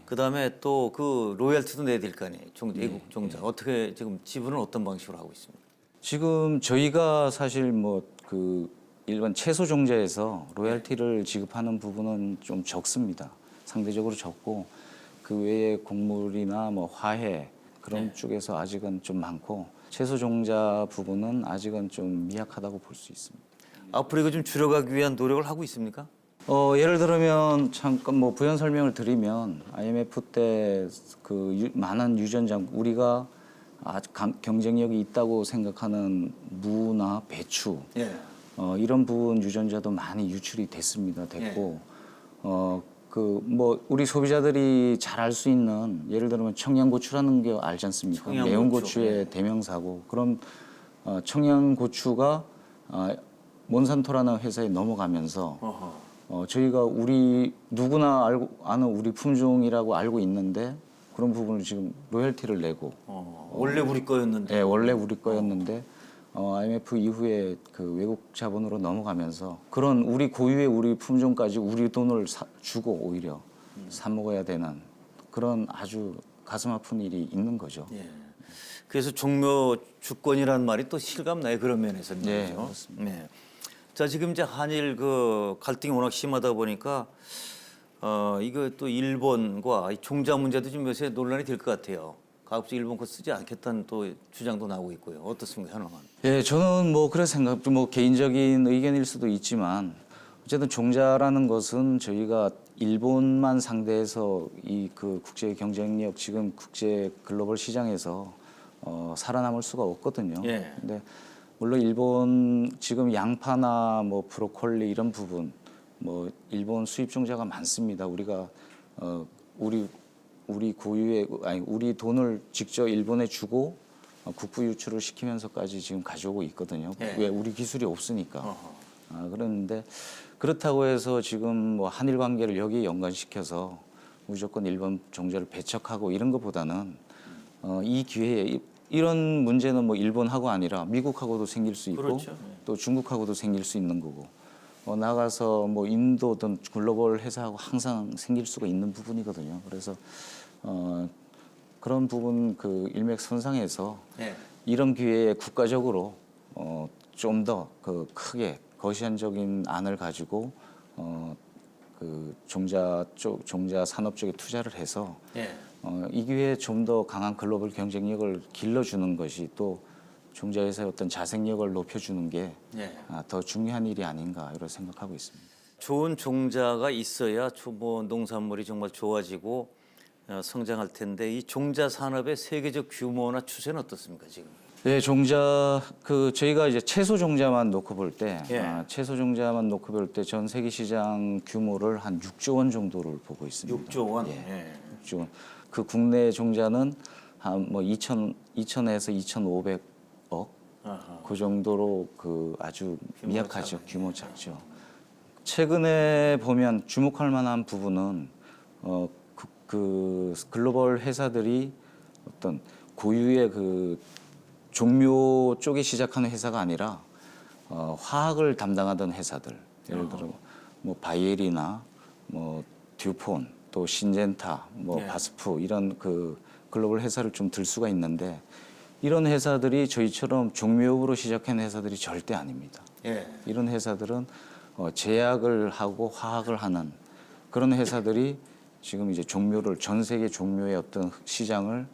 그다음에 또 그 로열티도 내야 될 거 아니에요. 외국 종자. 어떻게 지금 지분은 어떤 방식으로 하고 있습니까? 지금 저희가 사실 뭐 그 일반 채소 종자에서 로열티를 지급하는 부분은 좀 적습니다. 상대적으로 적고 그 외에 곡물이나 뭐 화해 그런 쪽에서 아직은 좀 많고 채소 종자 부분은 아직은 좀 미약하다고 볼 수 있습니다. 앞으로 이거 좀 줄여가기 위한 노력을 하고 있습니까? 예를 들면 잠깐 뭐 부연 설명을 드리면 IMF 때 그 많은 유전자 우리가 아주 경쟁력이 있다고 생각하는 무나 배추 이런 부분 유전자도 많이 유출이 됐고 그 뭐 우리 소비자들이 잘 알 수 있는 예를 들면 청양고추라는 게 알지 않습니까? 매운 고추의 대명사고 그럼 청양고추가 몬산토라는 회사에 넘어가면서 저희가 우리 누구나 아는 우리 품종이라고 알고 있는데 그런 부분을 지금 로열티를 내고 원래 우리 거였는데. 네, 원래 우리 거였는데 IMF 이후에 그 외국 자본으로 넘어가면서 그런 우리 고유의 우리 품종까지 우리 돈을 주고 오히려 사 먹어야 되는 그런 아주 가슴 아픈 일이 있는 거죠. 그래서 종묘 주권이라는 말이 또 실감나요. 그런 면에서는. 네, 그렇죠? 그렇습니다. 자, 지금 이제 한일 그 갈등이 워낙 심하다 보니까 이거 또 일본과 이 종자 문제도 좀 요새 논란이 될 것 같아요. 가급적 일본 거 쓰지 않겠다는 또 주장도 나오고 있고요. 어떻습니까, 현황은? 예, 저는 뭐 그런 생각, 뭐 개인적인 의견일 수도 있지만 어쨌든 종자라는 것은 저희가 일본만 상대해서 이 그 국제 경쟁력 지금 국제 글로벌 시장에서 살아남을 수가 없거든요. 근데 물론 일본 지금 양파나 뭐 브로콜리 이런 부분 뭐 일본 수입 종자가 많습니다. 우리가 우리 고유의 우리 돈을 직접 일본에 주고 국부 유출을 시키면서까지 지금 가져오고 있거든요. 왜 우리 기술이 없으니까. 그런데 그렇다고 해서 지금 뭐 한일 관계를 여기에 연관시켜서 무조건 일본 종자를 배척하고 이런 것보다는 이 기회에 이런 문제는 뭐 일본하고 아니라 미국하고도 생길 수 있고 그렇죠. 또 중국하고도 생길 수 있는 거고 나가서 뭐 인도든 글로벌 회사하고 항상 생길 수가 있는 부분이거든요. 그래서 그런 부분 그 일맥선상에서 이런 기회에 국가적으로 좀 더 그 크게 거시안적인 안을 가지고 그 종자 산업 쪽에 투자를 해서 이 기회에 좀 더 강한 글로벌 경쟁력을 길러주는 것이 또 종자 회사의 어떤 자생력을 높여주는 게 더 중요한 일이 아닌가 이렇게 생각하고 있습니다. 좋은 종자가 있어야 뭐 농산물이 정말 좋아지고 성장할 텐데 이 종자 산업의 세계적 규모나 추세는 어떻습니까 지금? 네, 종자 저희가 이제 채소 종자만 놓고 볼 때 전 세계 시장 규모를 한 6조 원 정도를 보고 있습니다. 6조 원. 6조 원. 그 국내 종자는 한 뭐 2,000에서 2,500억 그 정도로 그 아주 미약하죠. 규모 작죠. 최근에 보면 주목할 만한 부분은 그 글로벌 회사들이 어떤 고유의 그 종묘 쪽에 시작하는 회사가 아니라 화학을 담당하던 회사들 예를 들어 뭐 바이엘이나 뭐 듀폰 또 신젠타 뭐 바스프 이런 그 글로벌 회사를 좀 들 수가 있는데 이런 회사들이 저희처럼 종묘업으로 시작한 회사들이 절대 아닙니다. 이런 회사들은 제약을 하고 화학을 하는 그런 회사들이 지금 이제 종묘를 전 세계 종묘의 어떤 시장을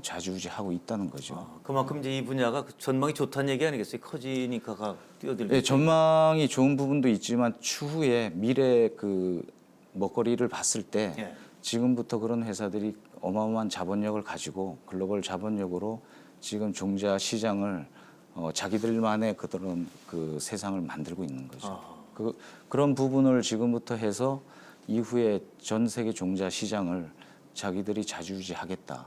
좌지우지하고 있다는 거죠. 그만큼 이제 이 분야가 전망이 좋다는 얘기 아니겠어요? 커지니까 뛰어들고. 네, 전망이 좋은 부분도 있지만 추후에 미래 그 먹거리를 봤을 때 예. 지금부터 그런 회사들이 어마어마한 자본력을 가지고 글로벌 자본력으로 지금 종자 시장을 자기들만의 그런 그 세상을 만들고 있는 거죠. 그런 부분을 지금부터 해서 이후에 전 세계 종자 시장을 자기들이 좌지우지하겠다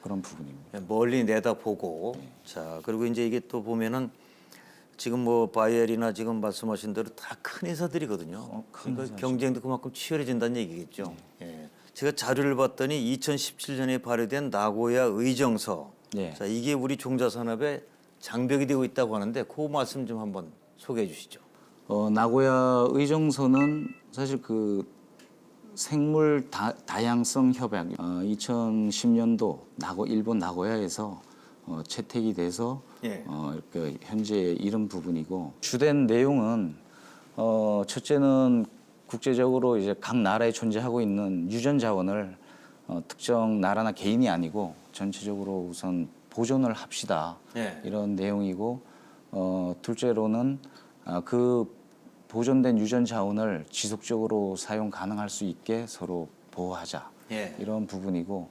그런 부분입니다. 멀리 내다보고. 자, 그리고 이제 이게 또 보면은 지금 뭐 바이엘이나 지금 말씀하신 대로 다 큰 회사들이거든요. 큰 그러니까 경쟁도 그만큼 치열해진다는 얘기겠죠. 예. 제가 자료를 봤더니 2017년에 발효된 나고야 의정서. 네. 자, 이게 우리 종자 산업의 장벽이 되고 있다고 하는데 그 말씀 좀 한번 소개해 주시죠. 나고야 의정서는 사실 그 생물 다양성 협약 2010년도 일본 나고야에서 채택이 돼서 예. 그 현재 이런 부분이고 주된 내용은 첫째는 국제적으로 이제 각 나라에 존재하고 있는 유전 자원을 특정 나라나 개인이 아니고 전체적으로 우선 보존을 합시다. 예. 이런 내용이고 둘째로는 그 보존된 유전 자원을 지속적으로 사용 가능할 수 있게 서로 보호하자. 예. 이런 부분이고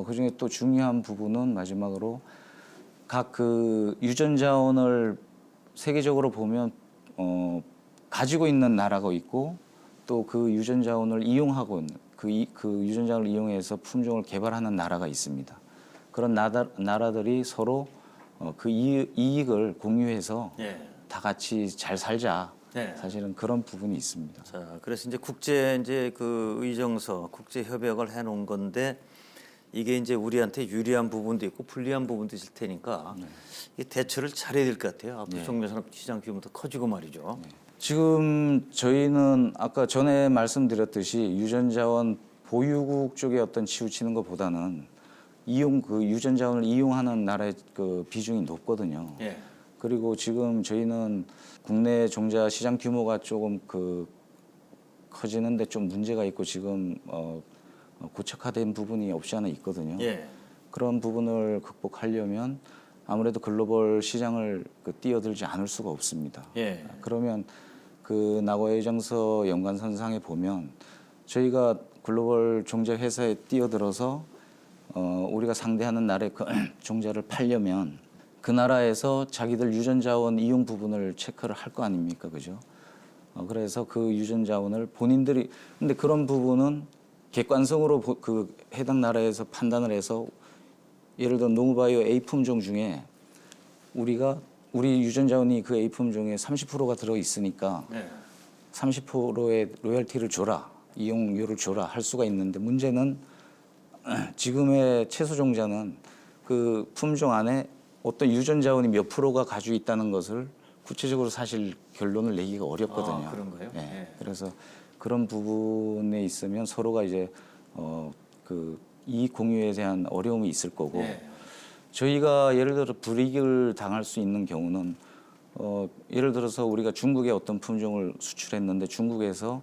그중에 또 중요한 부분은 마지막으로 각 그 유전 자원을 세계적으로 보면 가지고 있는 나라가 있고 또 그 유전 자원을 이용하고 있는 그 유전 자원을 이용해서 품종을 개발하는 나라가 있습니다. 그런 나라들이 서로 그 이익을 공유해서 예. 다 같이 잘 살자. 네. 사실은 그런 부분이 있습니다. 자, 그래서 이제 국제 이제 그 의정서, 국제 협약을 해놓은 건데 이게 이제 우리한테 유리한 부분도 있고 불리한 부분도 있을 테니까 이 대처를 잘해야 될 것 같아요. 앞으로 종묘산업 시장 규모도 커지고 말이죠. 지금 저희는 아까 전에 말씀드렸듯이 유전자원 보유국 쪽에 어떤 치우치는 것보다는 그 유전자원을 이용하는 나라의 그 비중이 높거든요. 예. 그리고 지금 저희는 국내 종자 시장 규모가 조금 그 커지는데 좀 문제가 있고 지금 고착화된 부분이 없지 않아 있거든요. 예. 그런 부분을 극복하려면 아무래도 글로벌 시장을 뛰어들지 않을 수가 없습니다. 예. 그러면 그 나고야 의정서 연관선상에 보면 저희가 글로벌 종자 회사에 뛰어들어서 우리가 상대하는 나라의 그 종자를 팔려면 그 나라에서 자기들 유전 자원 이용 부분을 체크를 할 거 아닙니까, 그죠? 그래서 그 유전 자원을 본인들이 근데 그런 부분은 객관성으로 그 해당 나라에서 판단을 해서 예를 들어 노무바이오 A 품종 중에 우리 유전 자원이 그 A 품종에 30%가 들어 있으니까 네. 30%의 로열티를 줘라, 이용료를 줘라 할 수가 있는데 문제는 지금의 채소 종자는 그 품종 안에 어떤 유전 자원이 몇 프로가 가지고 있다는 것을 구체적으로 사실 결론을 내기가 어렵거든요. 그런가요? 예. 예. 그래서 그런 부분에 있으면 서로가 이제 그 이익 공유에 대한 어려움이 있을 거고 예. 저희가 예를 들어 불이익을 당할 수 있는 경우는 예를 들어서 우리가 중국에 어떤 품종을 수출했는데 중국에서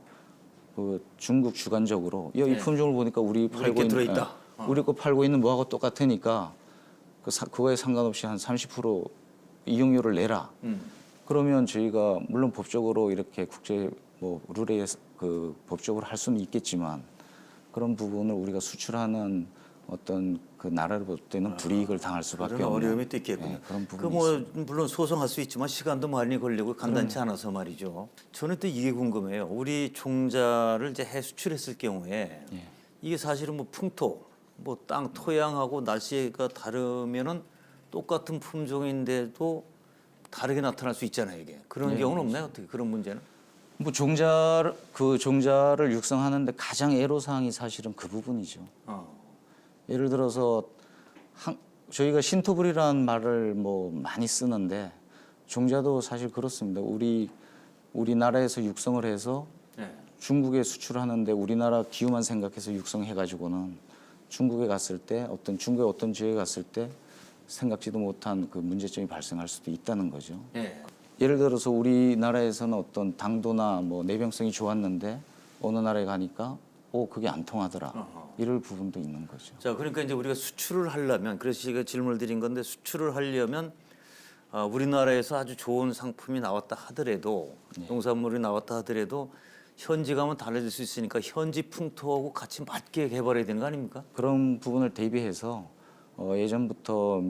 그 중국 주관적으로 이 예. 품종을 보니까 우리 팔고 게 있는 들어있다. 우리 거 팔고 있는 뭐하고 똑같으니까 그거에 상관없이 한 30% 이용료를 내라. 그러면 저희가 물론 법적으로 이렇게 국제 뭐 룰에 그 법적으로 할 수는 있겠지만 그런 부분을 우리가 수출하는 어떤 그 나라를 볼 때는 불이익을 당할 수밖에 그런 없는 어려움이 또 있겠군요. 예, 그런 부분이 그 뭐 있습니다. 물론 소송할 수 있지만 시간도 많이 걸리고 간단치 않아서 말이죠. 저는 또 이게 궁금해요. 우리 종자를 이제 해수출했을 경우에 예. 이게 사실은 뭐 풍토, 뭐 땅 토양하고 날씨가 다르면은 똑같은 품종인데도 다르게 나타날 수 있잖아요, 이게. 그런 경우는 없나요? 어떻게 그런 문제는? 뭐 종자를 육성하는데 가장 애로사항이 사실은 그 부분이죠. 예를 들어서 저희가 신토불이라는 말을 뭐 많이 쓰는데 종자도 사실 그렇습니다. 우리나라에서 육성을 해서 네. 중국에 수출하는데 우리나라 기후만 생각해서 육성해가지고는 중국에 갔을 때 중국의 어떤 지역에 갔을 때 생각지도 못한 그 문제점이 발생할 수도 있다는 거죠. 네. 예를 들어서 우리나라에서는 어떤 당도나 뭐 내병성이 좋았는데 어느 나라에 가니까 그게 안 통하더라. 이럴 부분도 있는 거죠. 자, 그러니까 이제 우리가 수출을 하려면 그래서 제가 질문을 드린 건데 수출을 하려면 우리나라에서 아주 좋은 상품이 나왔다 하더라도 농산물이 나왔다 하더라도 현지 가면 달라질 수 있으니까 현지 풍토하고 같이 맞게 개발해야 되는 거 아닙니까? 그런 부분을 대비해서 예전부터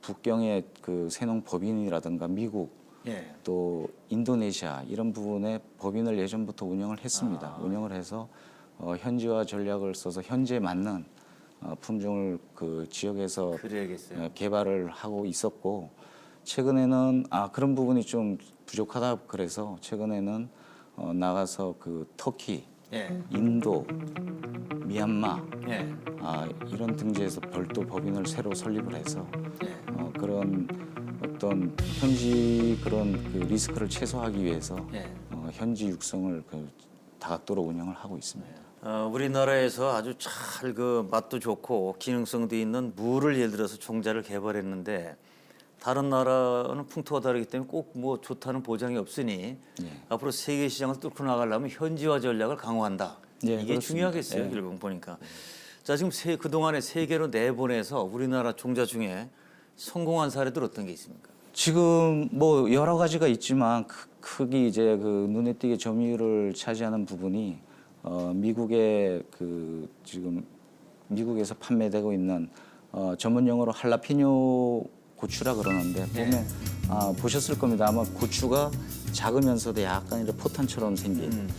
북경의 그 세농 법인이라든가 미국 예. 또 인도네시아 이런 부분에 법인을 예전부터 운영을 했습니다. 운영을 해서 현지화 전략을 써서 현지에 맞는 품종을 그 지역에서 그래야겠어요. 개발을 하고 있었고 최근에는 그런 부분이 좀 부족하다 그래서 최근에는 나가서 그 터키, 예. 인도, 미얀마 예. 이런 등지에서 별도 법인을 새로 설립을 해서 그런 어떤 현지 그런 그 리스크를 최소화하기 위해서 예. 현지 육성을 그 다각도로 운영을 하고 있습니다. 우리나라에서 아주 잘 그 맛도 좋고 기능성도 있는 무를 예를 들어서 종자를 개발했는데 다른 나라는 풍토가 다르기 때문에 꼭 뭐 좋다는 보장이 없으니 앞으로 세계 시장을 뚫고 나가려면 현지화 전략을 강화한다. 이게 그렇습니다. 중요하겠어요. 결국 보니까. 자, 지금 그동안에 세계로 내보내서 우리나라 종자 중에 성공한 사례들 어떤 게 있습니까? 지금 뭐 여러 가지가 있지만 크게 이제 그 눈에 띄게 점유율을 차지하는 부분이 미국의 그 지금 미국에서 판매되고 있는 전문 용어로 할라피뇨 고추라 그러는데 보면 보셨을 겁니다. 아마 고추가 작으면서도 약간 이렇게 포탄처럼 생긴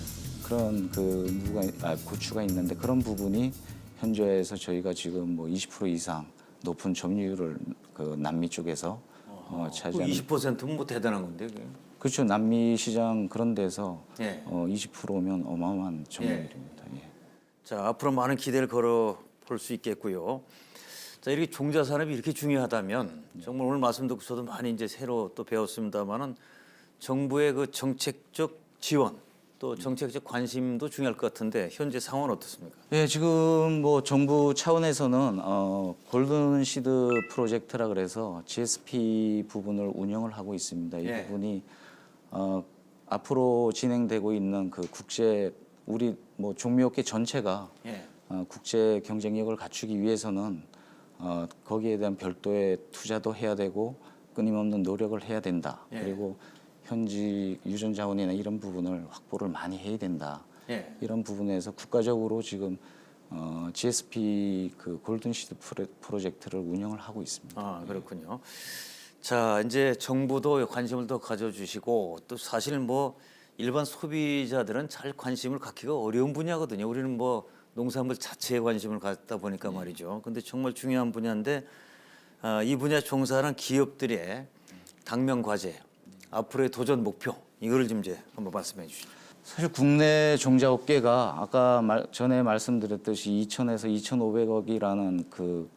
그런 그 고추가 있는데 그런 부분이 현지에서 저희가 지금 뭐 20% 이상 높은 점유율을 그 남미 쪽에서 차지하는 20%면 뭐 대단한 건데. 그게. 그렇죠. 남미 시장 그런 데서 예. 20%면 어마어마한 점유율입니다. 예. 자, 앞으로 많은 기대를 걸어 볼 수 있겠고요. 자, 이렇게 종자 산업이 이렇게 중요하다면 정말 오늘 말씀 듣고서도 많이 이제 새로 또 배웠습니다만은 정부의 그 정책적 지원 또 정책적 관심도 중요할 것 같은데 현재 상황은 어떻습니까? 예, 지금 뭐 정부 차원에서는 골든 시드 프로젝트라 그래서 GSP 부분을 운영을 하고 있습니다. 이 예. 부분이 앞으로 진행되고 있는 그 국제 우리 뭐 종묘업계 전체가 예. 국제 경쟁력을 갖추기 위해서는 거기에 대한 별도의 투자도 해야 되고 끊임없는 노력을 해야 된다. 예. 그리고 현지 유전 자원이나 이런 부분을 확보를 많이 해야 된다. 예. 이런 부분에서 국가적으로 지금 GSP 그 골든 시드 프로젝트를 운영을 하고 있습니다. 그렇군요. 자, 이제 정부도 관심을 더 가져주시고 또 사실 뭐 일반 소비자들은 잘 관심을 갖기가 어려운 분야거든요. 우리는 뭐 농산물 자체에 관심을 갖다 보니까 말이죠. 근데 정말 중요한 분야인데 이 분야 종사하는 기업들의 당면 과제, 앞으로의 도전 목표 이거를 좀 이제 한번 말씀해 주시죠. 사실 국내 종자업계가 아까 전에 말씀드렸듯이 2,000에서 2,500억이라는 그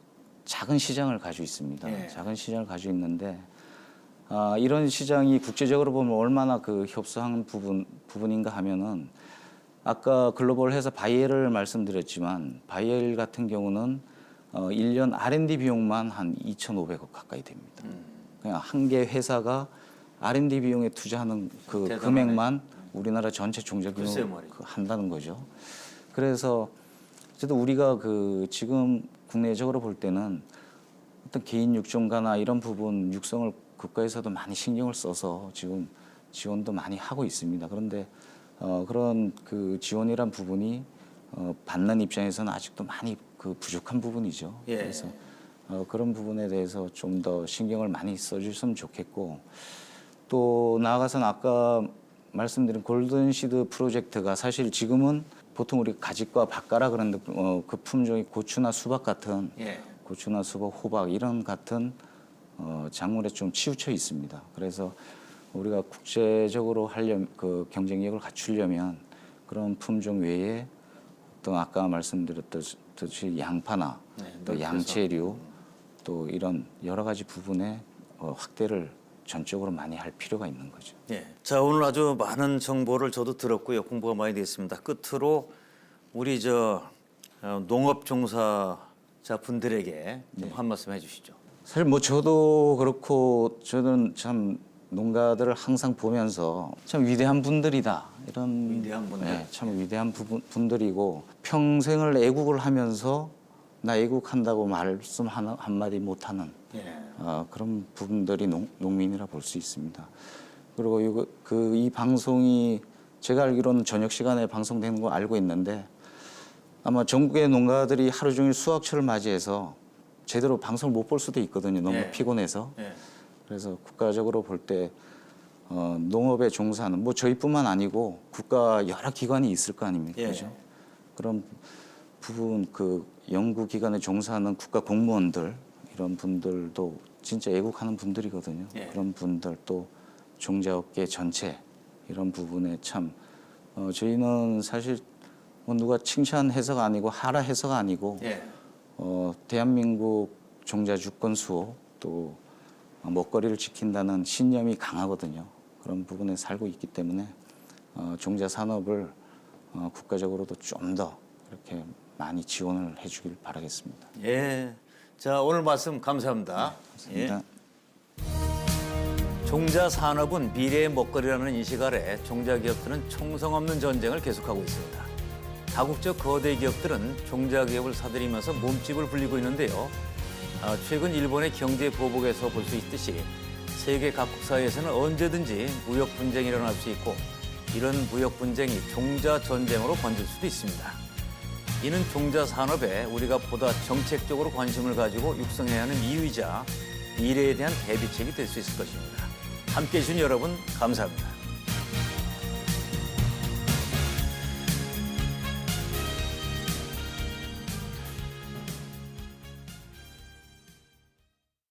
작은 시장을 가지고 있습니다. 예. 작은 시장을 가지고 있는데 이런 시장이 국제적으로 보면 얼마나 그 협소한 부분인가 하면은 아까 글로벌 회사 바이엘을 말씀드렸지만 바이엘 같은 경우는 1년 R&D 비용만 한 2,500억 가까이 됩니다. 그냥 한 개 회사가 R&D 비용에 투자하는 그 대단하네. 금액만 우리나라 전체 종자 글쎄요 비용을 말이죠. 한다는 거죠. 그래서 어쨌든 우리가 그 지금 국내적으로 볼 때는 어떤 개인 육종가나 이런 부분 육성을 국가에서도 많이 신경을 써서 지금 지원도 많이 하고 있습니다. 그런데 그런 그 지원이란 부분이 받는 입장에서는 아직도 많이 그 부족한 부분이죠. 예. 그래서 그런 부분에 대해서 좀 더 신경을 많이 써주셨으면 좋겠고 또 나아가서는 아까 말씀드린 골든 시드 프로젝트가 사실 지금은 보통 우리 가지과 밭가라 그러는데 그 품종이 고추나 수박 같은 예. 고추나 수박, 호박 이런 같은 작물에 좀 치우쳐 있습니다. 그래서 우리가 국제적으로 그 경쟁력을 갖추려면 그런 품종 외에 또 아까 말씀드렸듯이 양파나 또 양채류 또 이런 여러 가지 부분에 확대를 전적으로 많이 할 필요가 있는 거죠. 예. 자, 오늘 아주 많은 정보를 저도 들었고요. 공부가 많이 됐습니다. 끝으로 우리 농업 종사자 분들에게 좀 한 말씀 해주시죠. 사실 뭐 저도 그렇고 저는 참 농가들을 항상 보면서 참 위대한 분들이다 이런 위대한 분들. 네, 참 위대한 분들이고 평생을 애국을 하면서 나 애국한다고 말씀 한마디 못하는 예. 그런 부분들이 농민이라 볼 수 있습니다. 그리고 이 방송이 제가 알기로는 저녁 시간에 방송되는 거 알고 있는데 아마 전국의 농가들이 하루 종일 수확철을 맞이해서 제대로 방송을 못 볼 수도 있거든요. 너무 예. 피곤해서. 예. 그래서 국가적으로 볼 때 농업에 종사하는 뭐 저희뿐만 아니고 국가 여러 기관이 있을 거 아닙니까? 예. 그죠? 그런 부분 그 연구기관에 종사하는 국가 공무원들 이런 분들도 진짜 애국하는 분들이거든요. 예. 그런 분들 또 종자업계 전체 이런 부분에 참 저희는 사실 뭐 누가 칭찬해서가 아니고 하라해서가 아니고 예. 대한민국 종자 주권 수호 또 먹거리를 지킨다는 신념이 강하거든요. 그런 부분에 살고 있기 때문에 종자 산업을 국가적으로도 좀 더 이렇게 많이 지원을 해주길 바라겠습니다. 예. 자, 오늘 말씀 감사합니다. 감사합니다. 종자 산업은 미래의 먹거리라는 인식 아래 종자 기업들은 총성 없는 전쟁을 계속하고 있습니다. 다국적 거대 기업들은 종자 기업을 사들이면서 몸집을 불리고 있는데요. 최근 일본의 경제 보복에서 볼 수 있듯이 세계 각국 사이에서는 언제든지 무역 분쟁이 일어날 수 있고 이런 무역 분쟁이 종자 전쟁으로 번질 수도 있습니다. 이는 종자 산업에 우리가 보다 정책적으로 관심을 가지고 육성해야 하는 이유이자 미래에 대한 대비책이 될 수 있을 것입니다. 함께해 주신 여러분 감사합니다.